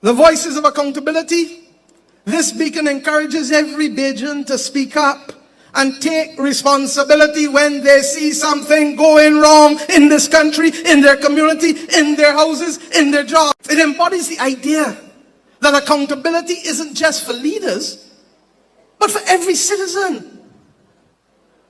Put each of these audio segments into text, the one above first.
The voices of accountability. This beacon encourages every Bajan to speak up and take responsibility when they see something going wrong in this country, in their community, in their houses, in their jobs. It embodies the idea that accountability isn't just for leaders, but for every citizen.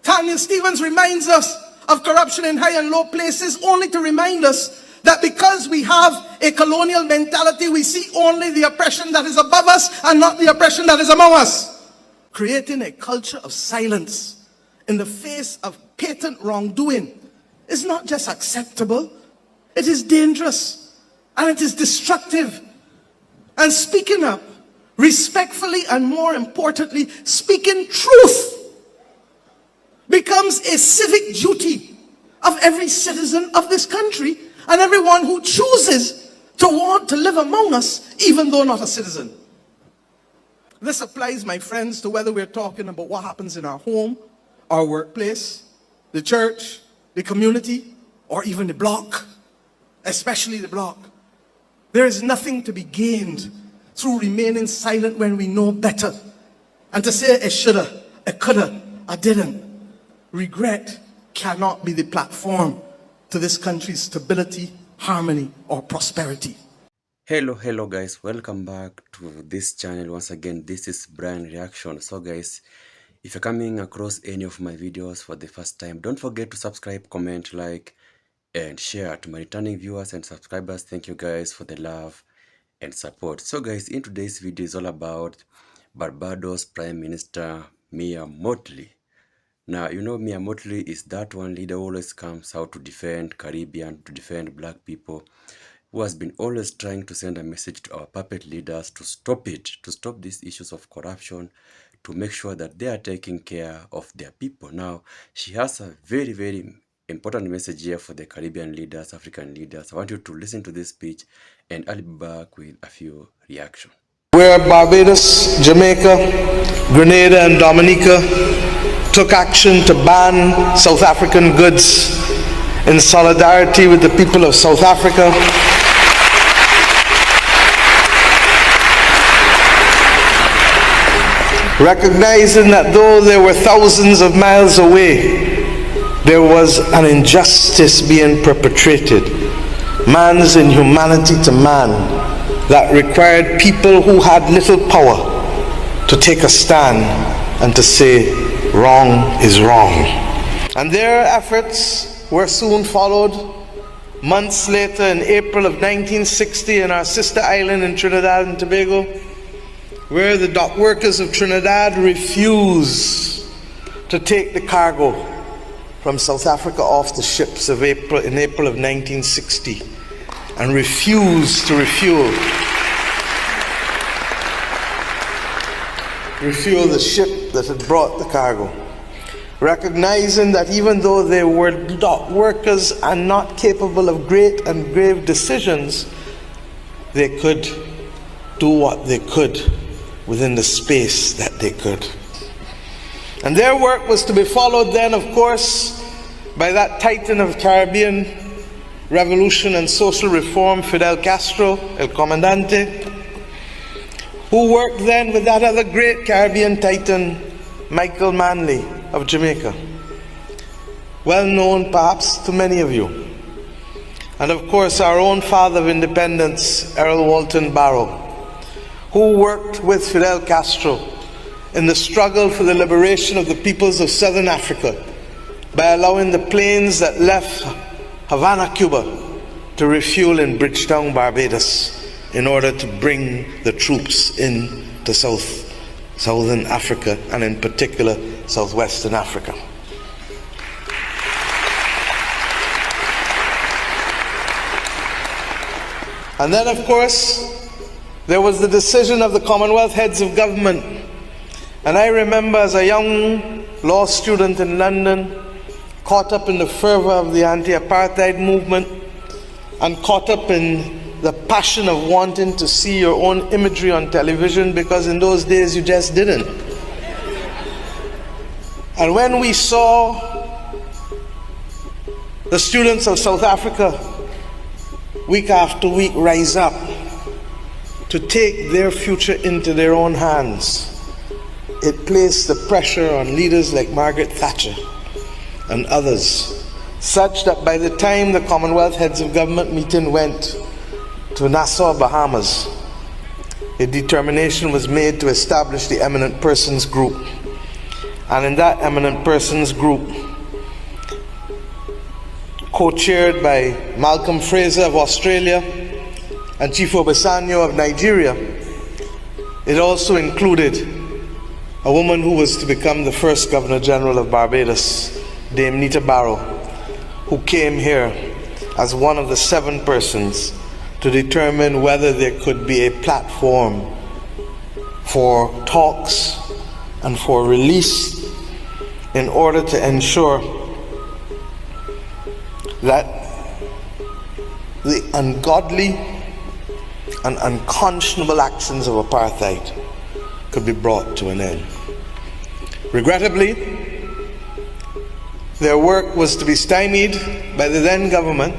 Tanya Stevens reminds us of corruption in high and low places only to remind us that because we have a colonial mentality, we see only the oppression that is above us and not the oppression that is among us. Creating a culture of silence in the face of patent wrongdoing is not just acceptable, it is dangerous and it is destructive. And speaking up respectfully and, more importantly, speaking truth becomes a civic duty of every citizen of this country and everyone who chooses to want to live among us, even though not a citizen. This applies, my friends, to whether we're talking about what happens in our home, our workplace, the church, the community, or even the block, especially the block. There is nothing to be gained through remaining silent when we know better. And to say it shoulda, it coulda, I didn't. Regret cannot be the platform to this country's stability, harmony, or prosperity. Hello guys, welcome back to this channel. Once again, this is Brian Reaction. So guys, if you're coming across any of my videos for the first time, don't forget to subscribe, comment, like, and share. To my returning viewers and subscribers, thank you guys for the love and support. So guys, in today's video is all about Barbados Prime Minister Mia Mottly. Now, you know, Mia Mottly is that one leader who always comes out to defend Caribbean, to defend black people, who has been always trying to send a message to our puppet leaders to stop it, to stop these issues of corruption, to make sure that they are taking care of their people. Now, she has a very, very important message here for the Caribbean leaders, African leaders. I want you to listen to this speech, and I'll be back with a few reactions. Where Barbados, Jamaica, Grenada, and Dominica took action to ban South African goods in solidarity with the people of South Africa, recognizing that though they were thousands of miles away, there was an injustice being perpetrated, man's inhumanity to man, that required people who had little power to take a stand and to say, wrong is wrong. And their efforts were soon followed months later in April of 1960 in our sister island in Trinidad and Tobago, where the dock workers of Trinidad refused to take the cargo from South Africa off the ships in April of 1960 and refused to refuel the ship that had brought the cargo, recognizing that even though they were dock workers and not capable of great and grave decisions, they could do what they could within the space that they could. And their work was to be followed then, of course, by that titan of Caribbean revolution and social reform, Fidel Castro, El Comandante, who worked then with that other great Caribbean titan, Michael Manley of Jamaica, well known perhaps to many of you. And of course our own father of independence, Errol Walton Barrow, who worked with Fidel Castro in the struggle for the liberation of the peoples of Southern Africa by allowing the planes that left Havana, Cuba, to refuel in Bridgetown, Barbados, in order to bring the troops in to Southern Africa, and in particular Southwestern Africa. And then, of course, there was the decision of the Commonwealth heads of government. And I remember as a young law student in London, caught up in the fervor of the anti-apartheid movement, and caught up in the passion of wanting to see your own imagery on television, because in those days you just didn't. And when we saw the students of South Africa week after week rise up to take their future into their own hands. It placed the pressure on leaders like Margaret Thatcher and others, such that by the time the Commonwealth Heads of Government meeting went to Nassau, Bahamas, a determination was made to establish the Eminent Persons Group. And in that Eminent Persons Group, co-chaired by Malcolm Fraser of Australia and Chief Obasanjo of Nigeria, it also included a woman who was to become the first Governor General of Barbados, Dame Nita Barrow, who came here as one of the 7 persons to determine whether there could be a platform for talks and for release in order to ensure that the ungodly and unconscionable actions of apartheid could be brought to an end. Regrettably, their work was to be stymied by the then government,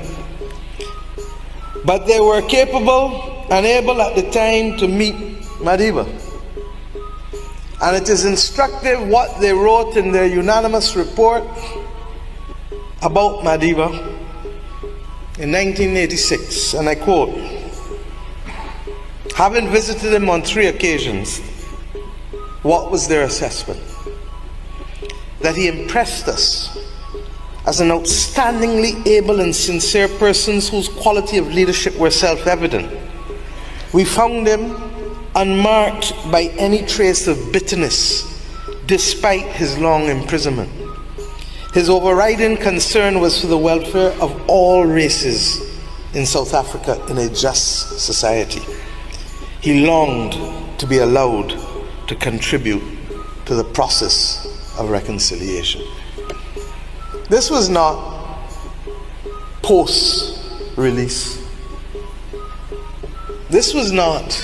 but they were capable and able at the time to meet Madiba. And it is instructive what they wrote in their unanimous report about Madiba in 1986, and I quote, "Having visited him on 3 occasions, what was their assessment? That he impressed us as an outstandingly able and sincere person whose quality of leadership were self-evident. We found him unmarked by any trace of bitterness, despite his long imprisonment. His overriding concern was for the welfare of all races in South Africa in a just society. He longed to be allowed to contribute to the process of reconciliation." This was not post-release. This was not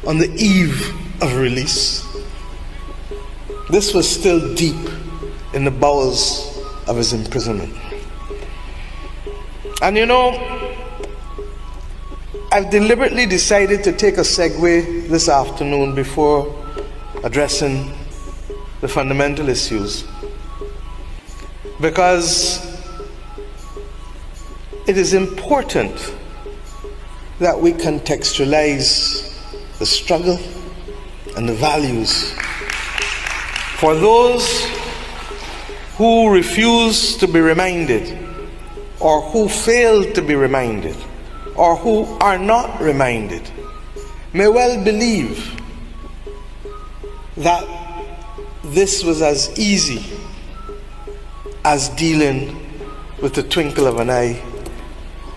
on the eve of release. This was still deep in the bowels of his imprisonment. And you know, I've deliberately decided to take a segue this afternoon before addressing the fundamental issues, because it is important that we contextualize the struggle and the values for those who refuse to be reminded, or who fail to be reminded, or who are not reminded, may well believe that this was as easy as dealing with the twinkle of an eye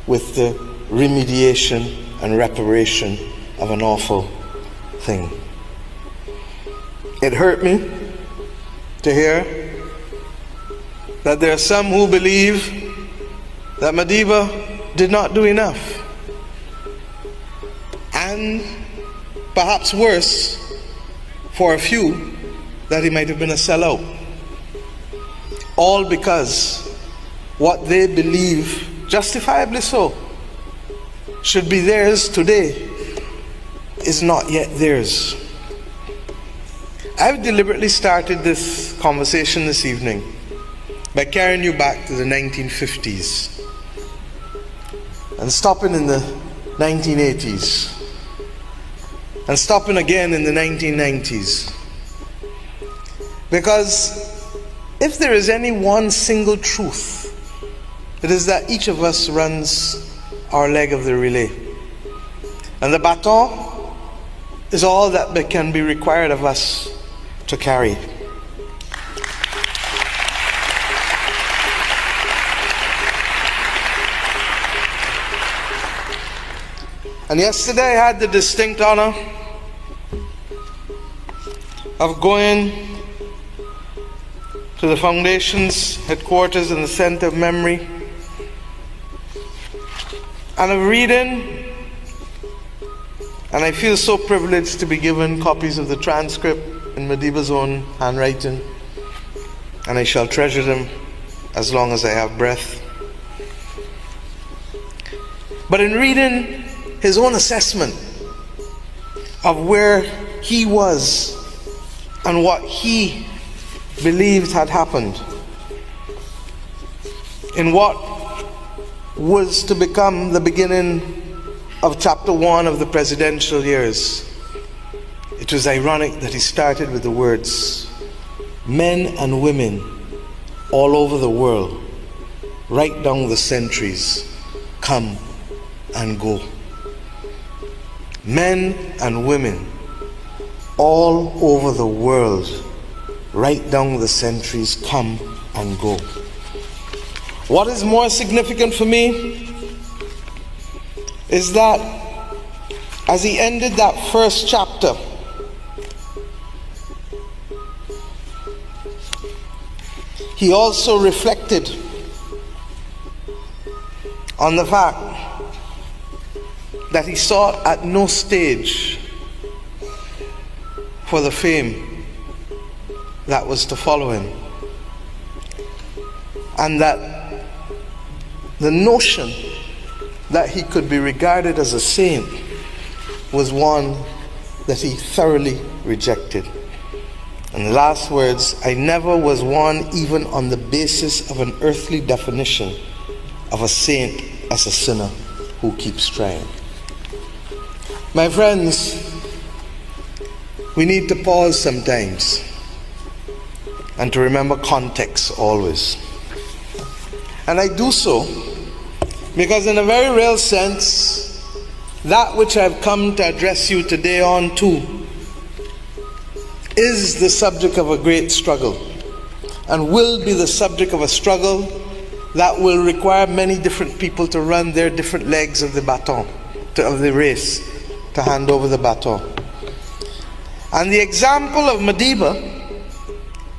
with the remediation and reparation of an awful thing. It hurt me to hear that there are some who believe that Madiba did not do enough, and perhaps worse for a few, that he might have been a sellout, all because what they believe, justifiably so, should be theirs today is not yet theirs. I've deliberately started this conversation this evening by carrying you back to the 1950s and stopping in the 1980s and stopping again in the 1990s. Because if there is any one single truth, it is that each of us runs our leg of the relay. And the baton is all that can be required of us to carry. And yesterday I had the distinct honor of going to the Foundation's headquarters in the Center of Memory, and of reading, and I feel so privileged to be given copies of the transcript in Madiba's own handwriting, and I shall treasure them as long as I have breath. But in reading his own assessment of where he was and what he believed had happened in what was to become the beginning of chapter 1 of the presidential years. It was ironic that he started with the words, "Men and women all over the world, right down the centuries, come and go." Men and women all over the world, right down the centuries, come and go. What is more significant for me is that as he ended that first chapter, he also reflected on the fact that he sought at no stage for the fame that was to follow him, and that the notion that he could be regarded as a saint was one that he thoroughly rejected. And the last words, "I never was one even on the basis of an earthly definition of a saint as a sinner who keeps trying." My friends, we need to pause sometimes and to remember context always. And I do so because in a very real sense, that which I've come to address you today on too is the subject of a great struggle, and will be the subject of a struggle that will require many different people to run their different legs of the baton, of the race, to hand over the baton. And the example of Madiba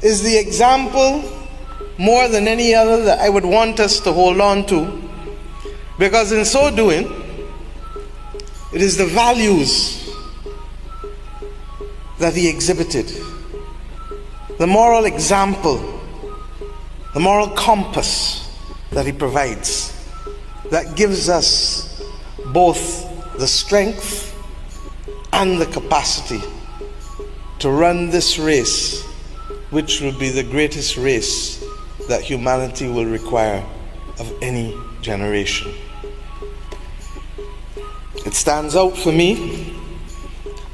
is the example more than any other that I would want us to hold on to, because in so doing, it is the values that he exhibited, the moral example, the moral compass that he provides, that gives us both the strength and the capacity to run this race, which will be the greatest race that humanity will require of any generation. It stands out for me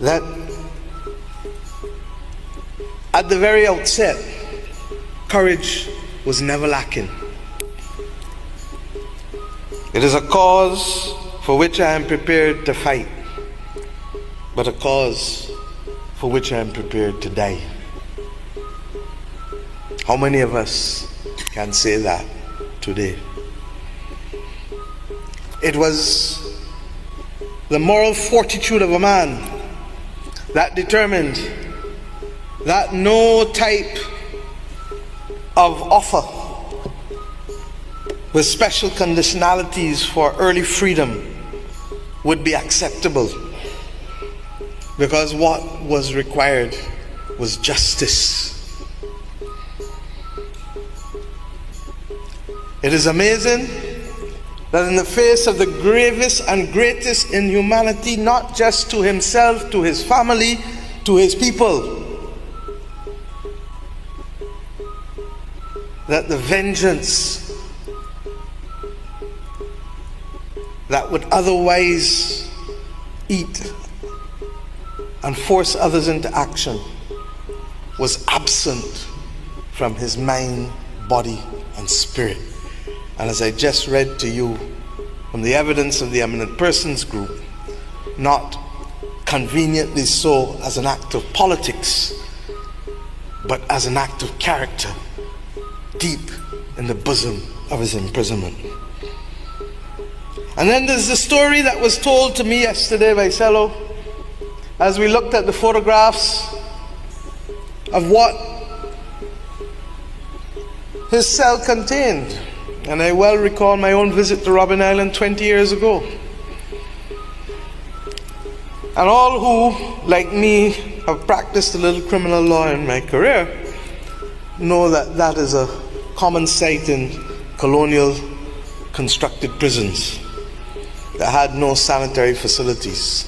that at the very outset, courage was never lacking. It is a cause for which I am prepared to fight, but a cause for which I am prepared to die. How many of us can say that today? It was the moral fortitude of a man that determined that no type of offer with special conditionalities for early freedom would be acceptable, because what was required was justice. It is amazing that in the face of the gravest and greatest inhumanity, not just to himself, to his family, to his people, that the vengeance that would otherwise eat and force others into action was absent from his mind, body, and spirit. And as I just read to you from the evidence of the Eminent Persons Group, not conveniently so as an act of politics, but as an act of character, deep in the bosom of his imprisonment. And then there's the story that was told to me yesterday by Cello, as we looked at the photographs of what his cell contained. And I well recall my own visit to Robben Island 20 years ago. And all who, like me, have practiced a little criminal law in my career know that that is a common sight in colonial constructed prisons that had no sanitary facilities.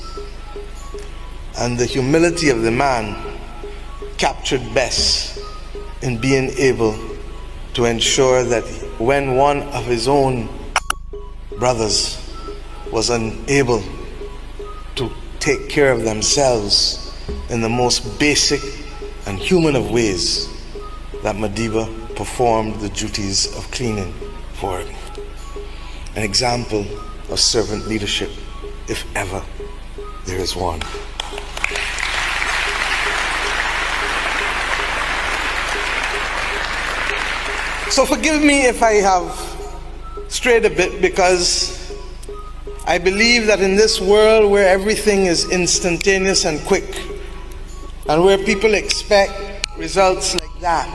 and the humility of the man captured best in being able to ensure that when one of his own brothers was unable to take care of themselves in the most basic and human of ways, that Madiba performed the duties of cleaning for him. An example of servant leadership, if ever there is one. So forgive me if I have strayed a bit, because I believe that in this world where everything is instantaneous and quick, and where people expect results like that,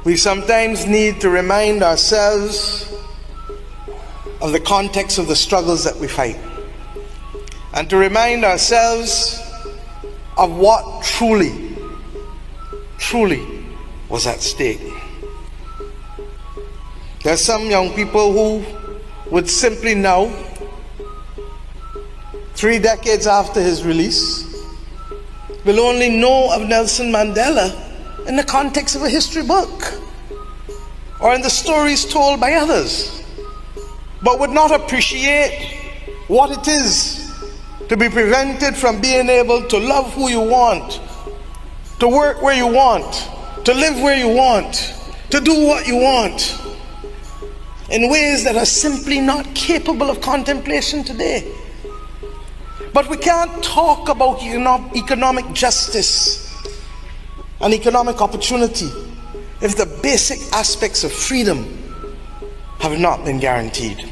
we sometimes need to remind ourselves of the context of the struggles that we fight, and to remind ourselves of what truly was at stake. There are some young people who would simply now, 3 decades after his release, will only know of Nelson Mandela in the context of a history book or in the stories told by others, but would not appreciate what it is to be prevented from being able to love who you want, to work where you want, to live where you want, to do what you want, in ways that are simply not capable of contemplation today. But we can't talk about economic justice and economic opportunity if the basic aspects of freedom have not been guaranteed.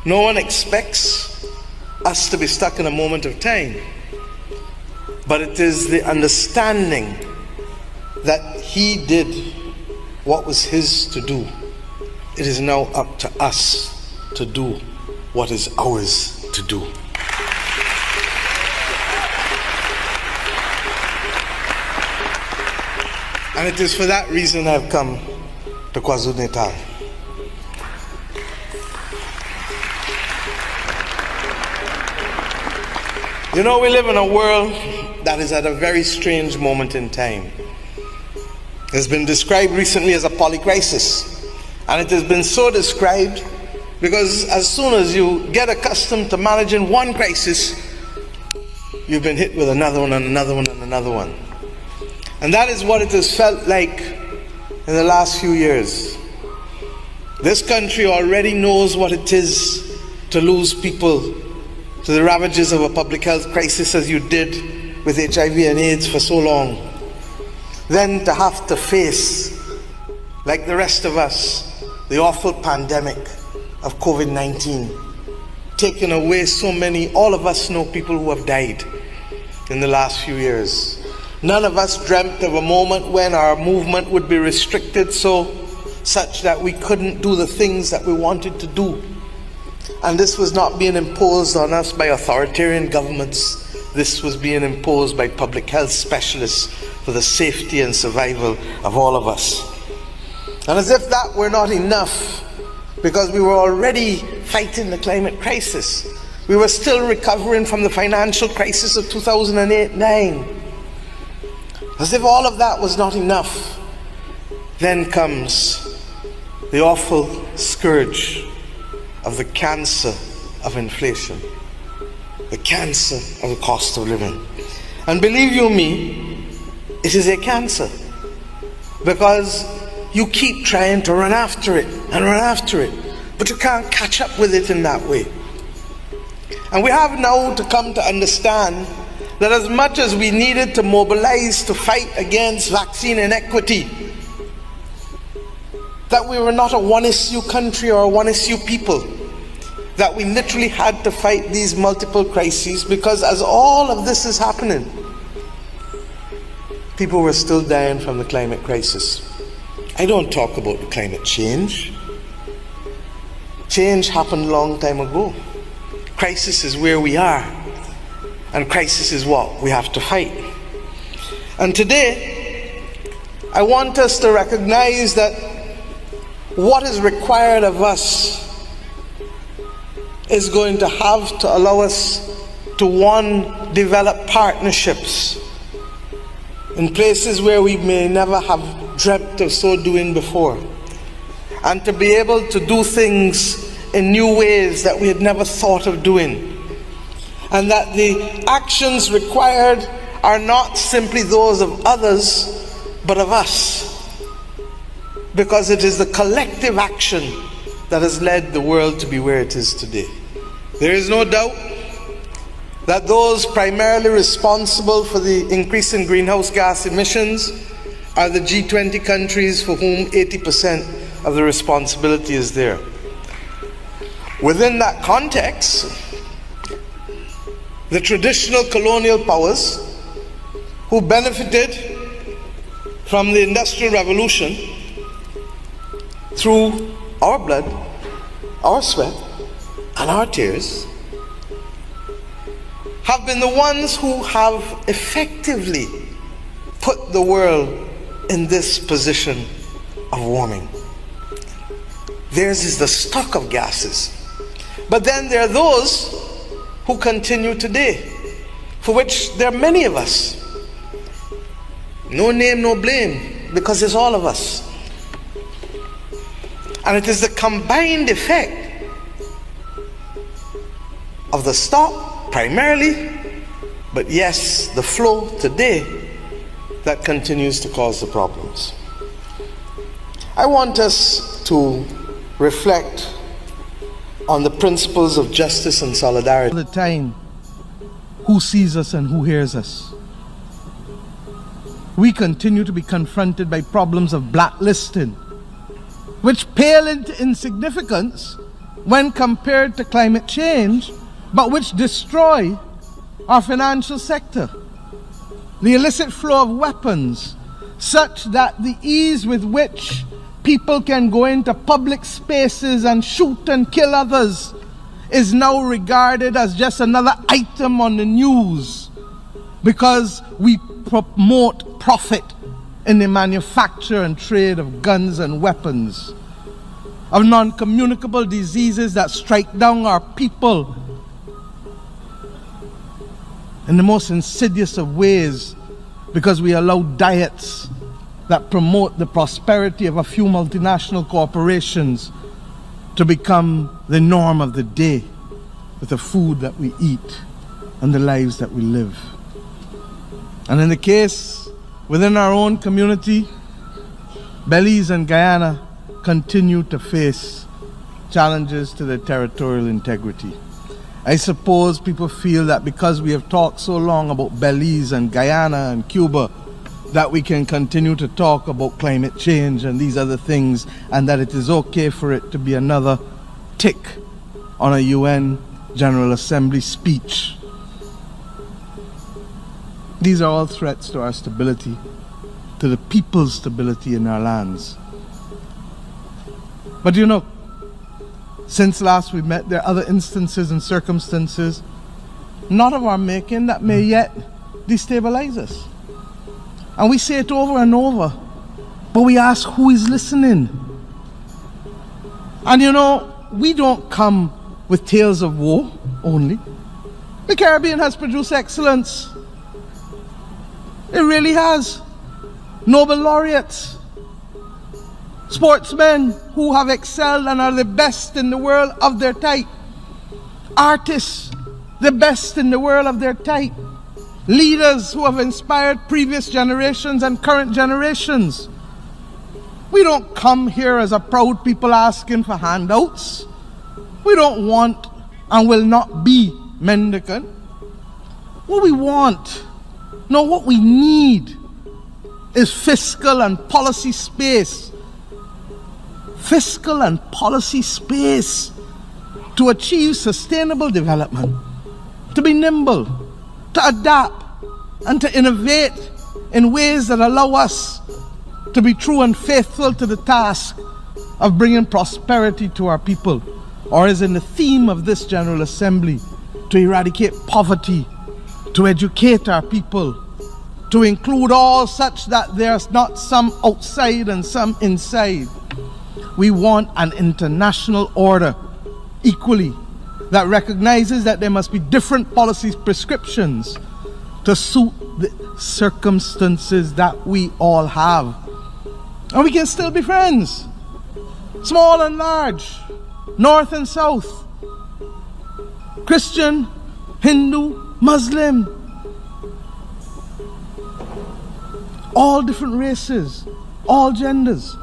No one expects us to be stuck in a moment of time, but it is the understanding that he did what was his to do. It is now up to us to do what is ours to do. And it is for that reason I've come to KwaZulu-Natal. You know, we live in a world that is at a very strange moment in time. It's been described recently as a polycrisis, and it has been so described because as soon as you get accustomed to managing one crisis, you've been hit with another one and another one and another one. And that is what it has felt like in the last few years. This country already knows what it is to lose people to the ravages of a public health crisis as you did with HIV and AIDS for so long. Then to have to face, like the rest of us, the awful pandemic of COVID-19, taking away so many. All of us know people who have died in the last few years. None of us dreamt of a moment when our movement would be restricted such that we couldn't do the things that we wanted to do. And this was not being imposed on us by authoritarian governments. This was being imposed by public health specialists for the safety and survival of all of us. And as if that were not enough, because we were already fighting the climate crisis, we were still recovering from the financial crisis of 2008-9. As if all of that was not enough, then comes the awful scourge of the cancer of inflation, the cancer of the cost of living. And believe you me, it is a cancer, because you keep trying to run after it and run after it, but you can't catch up with it in that way. And we have now to come to understand that as much as we needed to mobilize to fight against vaccine inequity, that we were not a one-issue country or a one-issue people, that we literally had to fight these multiple crises, because as all of this is happening, people were still dying from the climate crisis. I don't talk about climate change. Change happened a long time ago. Crisis is where we are, and crisis is what we have to fight. And today, I want us to recognize that what is required of us is going to have to allow us to, one, develop partnerships in places where we may never have dreamt of so doing before, and to be able to do things in new ways that we had never thought of doing, and that the actions required are not simply those of others, but of us, because it is the collective action that has led the world to be where it is today. There is no doubt that those primarily responsible for the increase in greenhouse gas emissions are the G20 countries, for whom 80% of the responsibility is there. Within that context, the traditional colonial powers who benefited from the Industrial Revolution through our blood, our sweat, and our tears, have been the ones who have effectively put the world in this position of warming. Theirs is the stock of gases. But then there are those who continue today, for which there are many of us. No name, no blame, because it's all of us. And it is the combined effect of the stop, primarily, but yes, the flow today, that continues to cause the problems. I want us to reflect on the principles of justice and solidarity. All the time, who sees us and who hears us? We continue to be confronted by problems of blacklisting, which pale into insignificance when compared to climate change, but which destroy our financial sector. The illicit flow of weapons, such that the ease with which people can go into public spaces and shoot and kill others is now regarded as just another item on the news, because we promote profit in the manufacture and trade of guns and weapons, of non-communicable diseases that strike down our people in the most insidious of ways, because we allow diets that promote the prosperity of a few multinational corporations to become the norm of the day with the food that we eat and the lives that we live. And in the case within our own community, Belize and Guyana continue to face challenges to their territorial integrity. I suppose people feel that because we have talked so long about Belize and Guyana and Cuba, that we can continue to talk about climate change and these other things, and that it is okay for it to be another tick on a UN General Assembly speech. These are all threats to our stability, to the people's stability in our lands. But you know, since last we met, there are other instances and circumstances, not of our making, that may yet destabilize us. And we say it over and over, but we ask, who is listening? And you know, we don't come with tales of woe only. The Caribbean has produced excellence. It really has. Nobel laureates, sportsmen who have excelled and are the best in the world of their type, artists, the best in the world of their type, leaders who have inspired previous generations and current generations. We don't come here as a proud people asking for handouts. We don't want and will not be mendicant. What we want, no, what we need is fiscal and policy space. Fiscal and policy space to achieve sustainable development, to be nimble, to adapt, and to innovate in ways that allow us to be true and faithful to the task of bringing prosperity to our people, or as in the theme of this General Assembly, to eradicate poverty, to educate our people, to include all such that there's not some outside and some inside. We want an international order equally that recognizes that there must be different policy prescriptions to suit the circumstances that we all have. And we can still be friends, small and large, north and south, Christian, Hindu, Muslim, all different races, all genders.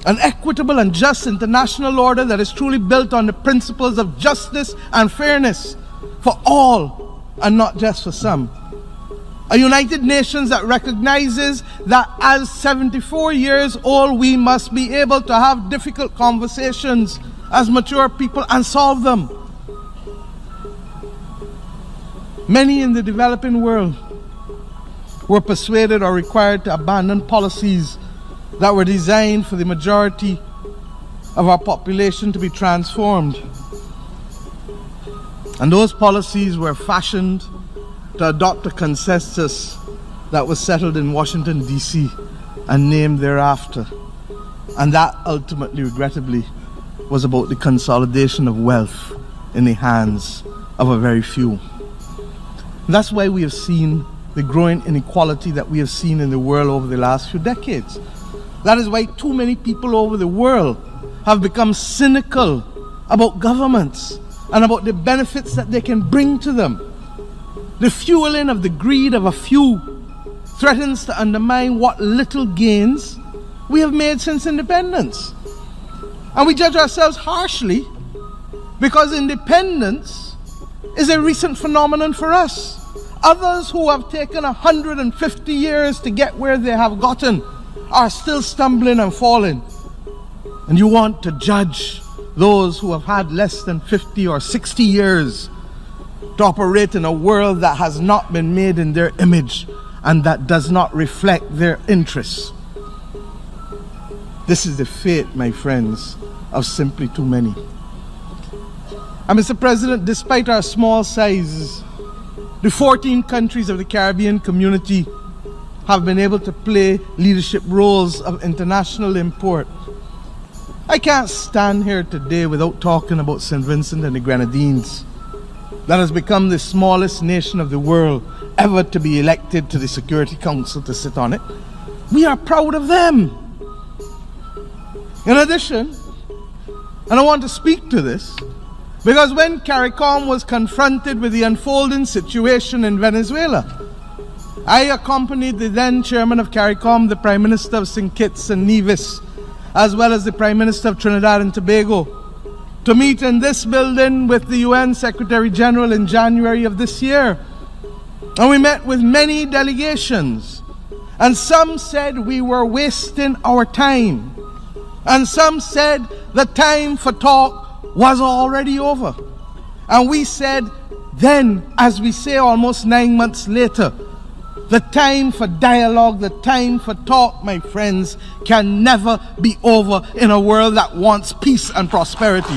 An equitable and just international order that is truly built on the principles of justice and fairness for all and not just for some. A United Nations that recognizes that as 74 years old, we must be able to have difficult conversations as mature people and solve them. Many in the developing world were persuaded or required to abandon policies that were designed for the majority of our population to be transformed. And those policies were fashioned to adopt a consensus that was settled in Washington, D.C. and named thereafter. And that ultimately, regrettably, was about the consolidation of wealth in the hands of a very few. And that's why we have seen the growing inequality that we have seen in the world over the last few decades. That is why too many people over the world have become cynical about governments and about the benefits that they can bring to them. The fueling of the greed of a few threatens to undermine what little gains we have made since independence. And we judge ourselves harshly because independence is a recent phenomenon for us. Others who have taken 150 years to get where they have gotten are still stumbling and falling. And you want to judge those who have had less than 50 or 60 years to operate in a world that has not been made in their image and that does not reflect their interests. This is the fate, my friends, of simply too many. And Mr. President, despite our small sizes, the 14 countries of the Caribbean community have been able to play leadership roles of international import. I can't stand here today without talking about St. Vincent and the Grenadines, that has become the smallest nation of the world ever to be elected to the Security Council to sit on it. We are proud of them. In addition, and I want to speak to this, because when CARICOM was confronted with the unfolding situation in Venezuela, I accompanied the then chairman of CARICOM, the Prime Minister of St. Kitts and Nevis, as well as the Prime Minister of Trinidad and Tobago, to meet in this building with the UN Secretary General in January of this year. And we met with many delegations, and some said we were wasting our time, and some said the time for talk was already over. And we said then, as we say almost 9 months later, the time for dialogue, the time for talk, my friends, can never be over in a world that wants peace and prosperity.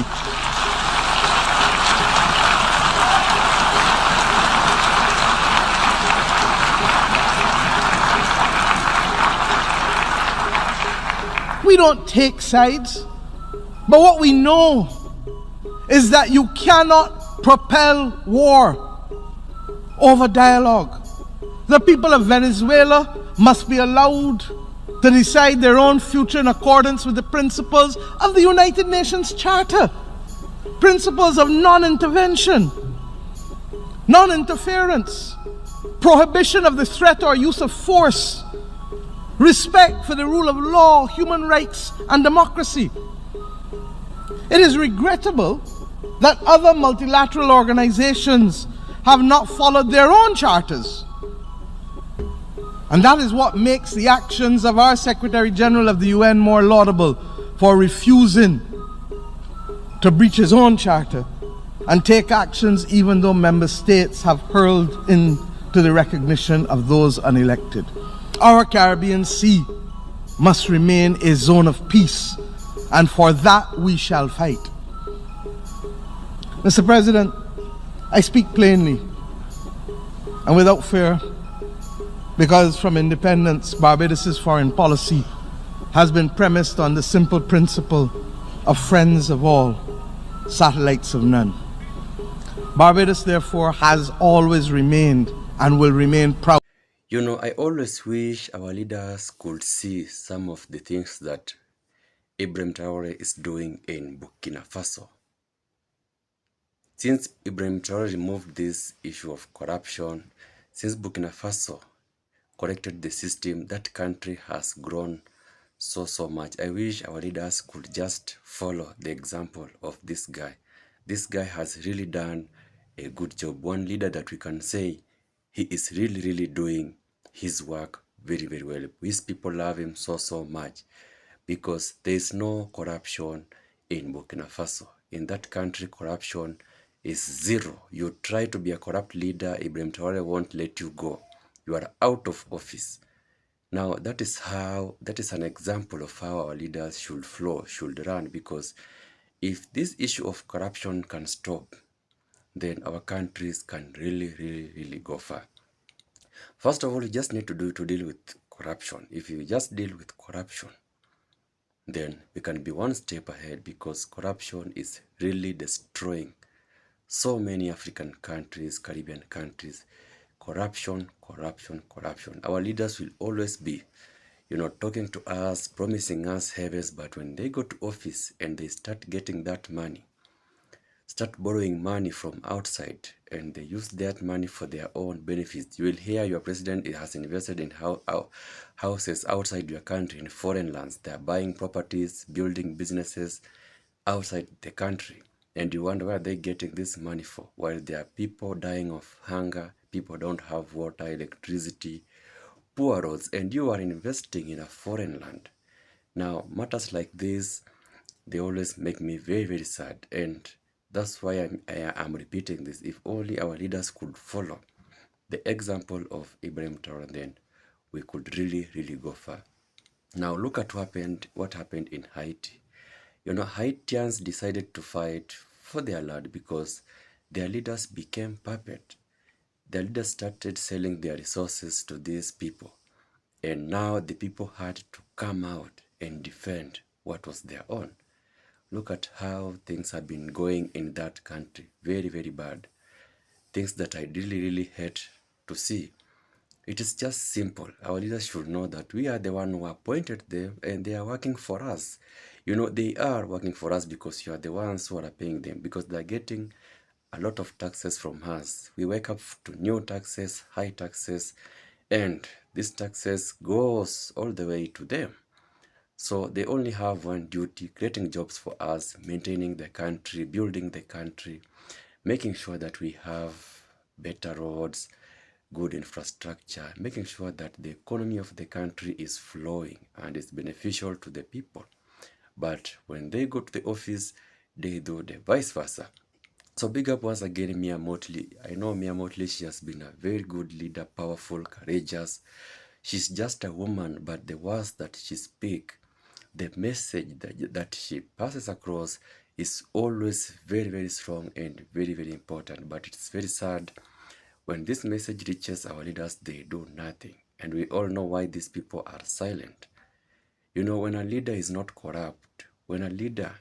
We don't take sides, but what we know is that you cannot propel war over dialogue. The people of Venezuela must be allowed to decide their own future in accordance with the principles of the United Nations Charter. Principles of non-intervention, non-interference, prohibition of the threat or use of force, respect for the rule of law, human rights, and democracy. It is regrettable that other multilateral organizations have not followed their own charters. And that is what makes the actions of our Secretary General of the UN more laudable, for refusing to breach his own charter and take actions even though member states have hurled into the recognition of those unelected. Our Caribbean Sea must remain a zone of peace, and for that we shall fight. Mr. President, I speak plainly and without fear, because from independence, Barbados' foreign policy has been premised on the simple principle of friends of all, satellites of none. Barbados, therefore, has always remained and will remain proud. You know, I always wish our leaders could see some of the things that Ibrahim Traore is doing in Burkina Faso. Since Ibrahim Traore removed this issue of corruption, since Burkina Faso corrected the system, that country has grown so much. I wish our leaders could just follow the example of this guy. This guy has really done a good job. One leader that we can say he is really doing his work very well. His people love him so much because there is no corruption in Burkina Faso. In that country, corruption is zero. You try to be a corrupt leader, Ibrahim Traore won't let you go. You are out of office. Now, that is an example of how our leaders should flow, should run, because if this issue of corruption can stop, then our countries can really go far. First of all, you just need to deal with corruption. If you just deal with corruption, then we can be one step ahead, because corruption is really destroying so many African countries, Caribbean countries. Corruption. Our leaders will always be, talking to us, promising us heavens, but when they go to office and they start getting that money, start borrowing money from outside, and they use that money for their own benefits, you will hear your president has invested in houses outside your country, in foreign lands. They are buying properties, building businesses outside the country. And you wonder where they're getting this money for, while there are people dying of hunger, people don't have water, electricity, poor roads, and you are investing in a foreign land. Now, matters like this, they always make me very sad, and that's why I'm repeating this. If only our leaders could follow the example of Ibrahim Traore, then we could really go far. Now, look at what happened in Haiti. Haitians decided to fight for their land because their leaders became puppet. Their leaders started selling their resources to these people. And now the people had to come out and defend what was their own. Look at how things have been going in that country. Very bad. Things that I really hate to see. It is just simple. Our leaders should know that we are the one who appointed them and they are working for us. They are working for us because you are the ones who are paying them, because they are getting a lot of taxes from us. We wake up to new taxes, high taxes, and these taxes goes all the way to them. So they only have one duty: creating jobs for us, maintaining the country, building the country, making sure that we have better roads, good infrastructure, making sure that the economy of the country is flowing and is beneficial to the people. But when they go to the office, they do the vice versa. So big up once again Mia Mottly. I know Mia Mottly, she has been a very good leader, powerful, courageous. She's just a woman, but the words that she speaks, the message that she passes across is always very strong and very important. But it's very sad when this message reaches our leaders, they do nothing. And we all know why these people are silent. When a leader is not corrupt, when a leader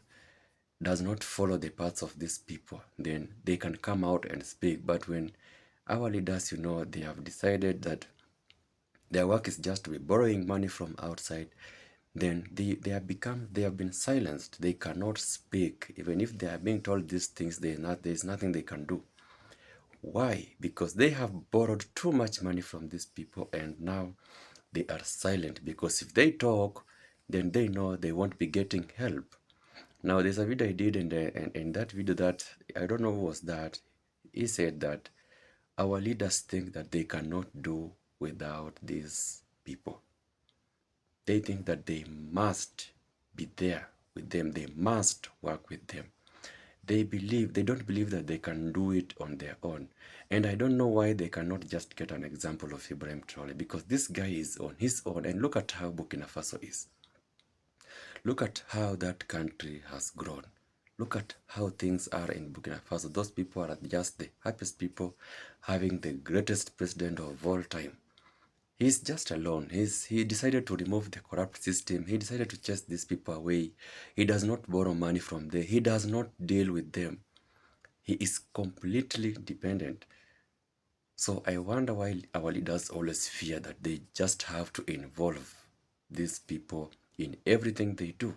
does not follow the paths of these people, then they can come out and speak. But when our leaders, they have decided that their work is just to be borrowing money from outside, then they have been silenced. They cannot speak. Even if they are being told these things, there's nothing they can do. Why? Because they have borrowed too much money from these people, and now they are silent, because if they talk, then they know they won't be getting help. Now, there's a video I did, and in that video, that I don't know who was that, he said that our leaders think that they cannot do without these people. They think that they must be there with them. They must work with them. They don't believe that they can do it on their own. And I don't know why they cannot just get an example of Ibrahim Traore, because this guy is on his own. And look at how Burkina Faso is. Look at how that country has grown. Look at how things are in Burkina Faso. Those people are just the happiest people, having the greatest president of all time. He's just alone. He decided to remove the corrupt system. He decided to chase these people away. He does not borrow money from them. He does not deal with them. He is completely dependent. So I wonder why our leaders always fear that they just have to involve these people in everything they do.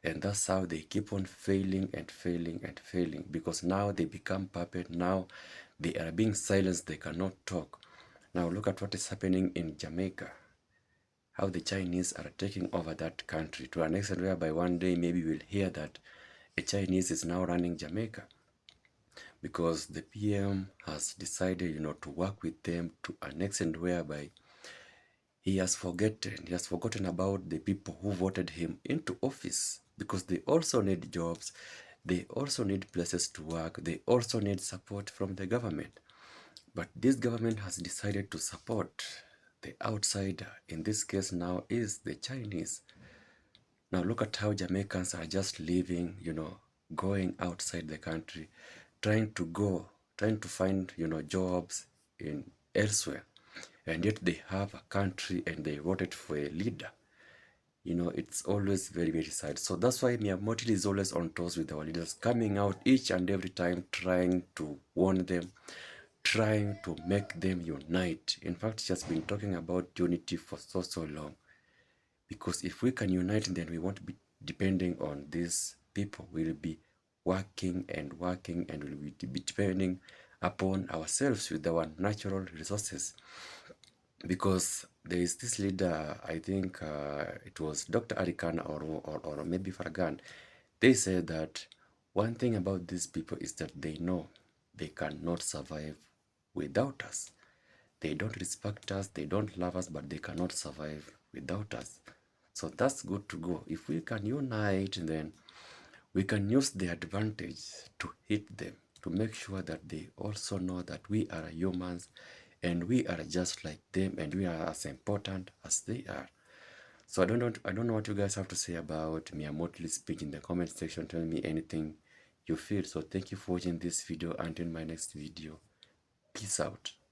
And that's how they keep on failing and failing and failing, because now they become puppet. Now they are being silenced. They cannot talk. Now look at what is happening in Jamaica, how the Chinese are taking over that country to an extent whereby one day maybe we'll hear that a Chinese is now running Jamaica, because the PM has decided, to work with them to an extent whereby he has forgotten about the people who voted him into office, because they also need jobs, they also need places to work, they also need support from the government. But this government has decided to support the outsider. In this case now is the Chinese. Now look at how Jamaicans are just living, going outside the country, trying to find, jobs in elsewhere. And yet they have a country and they voted for a leader. It's always very, very sad. So that's why Mottly is always on toes with our leaders, coming out each and every time, trying to warn them, trying to make them unite. In fact, she has been talking about unity for so long. Because if we can unite, then we won't be depending on these people. We'll be working and we'll be depending upon ourselves with our natural resources. Because there is this leader, I think it was Dr. Arikan or maybe Fargan. They said that one thing about these people is that they know they cannot survive without us. They don't respect us, they don't love us, but they cannot survive without us. So that's good to go. If we can unite, then we can use the advantage to hit them, to make sure that they also know that we are humans and we are just like them and we are as important as they are. So I don't know what you guys have to say about Mottly's speech in the comment section. Tell me anything you feel. So thank you for watching this video. Until my next video, peace out.